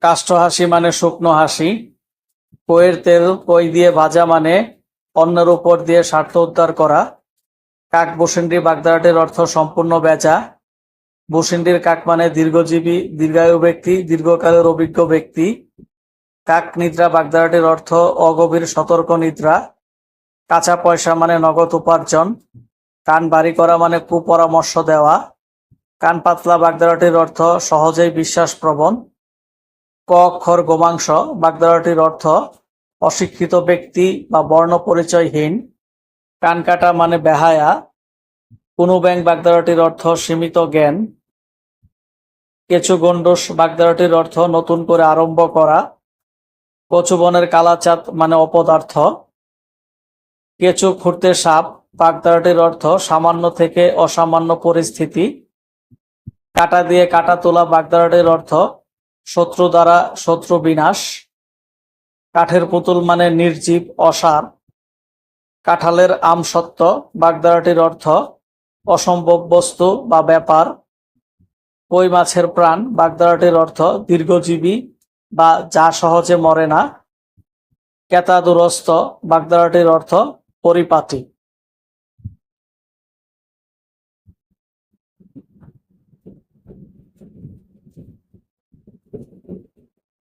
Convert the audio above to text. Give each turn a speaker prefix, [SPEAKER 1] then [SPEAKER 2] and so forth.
[SPEAKER 1] কাষ্ঠ হাসি মানে শুকনো হাসি। কইয়ের তেল কই দিয়ে ভাজা মানে অন্যের উপর দিয়ে স্বার্থ উদ্ধার করা। কাক বসিন্ডি বাগধারাটির অর্থ সম্পূর্ণ বেচা। বসিন্ডির কাক মানে দীর্ঘজীবী, দীর্ঘায়ু ব্যক্তি, দীর্ঘকালের অভিজ্ঞ ব্যক্তি। কাক নিদ্রা বাগধারাটির অর্থ অগভীর সতর্ক নিদ্রা। কাঁচা পয়সা মানে নগদ উপার্জন। কান ভারী করা মানে কুপরামর্শ দেওয়া। কান পাতলা বাগধারাটির অর্থ সহজেই বিশ্বাসপ্রবণ। ক অক্ষর গোমাংস বাগধারাটির অর্থ অশিক্ষিত ব্যক্তি বা বর্ণ পরিচয়হীন। কান কাটা মানে বেহায়া। কুনু ব্যাং বাগধারাটির অর্থ সীমিত জ্ঞান। কেঁচু গণ্ডূষ বাগধারাটির অর্থ নতুন করে আরম্ভ করা। কচুবনের কালাচাঁদ মানে অপদার্থ। কেঁচু খুঁড়তে সাপ বাগধারাটির অর্থ সামান্য থেকে অসামান্য পরিস্থিতি। কাটা দিয়ে কাটা তোলা বাগধারাটির অর্থ শত্রু দ্বারা শত্রু বিনাশ। কাঠের পুতুল মানে নির্জীব, অসার। কাঁঠালের আমসত্ত্ব বাগধারাটির অর্থ অসম্ভব বস্তু বা ব্যাপার। কই মাছের প্রাণ বাগধারাটির অর্থ দীর্ঘজীবী বা যা সহজে মরে না। কেতা দুরস্ত বাগধারাটির অর্থ পরিপাটি।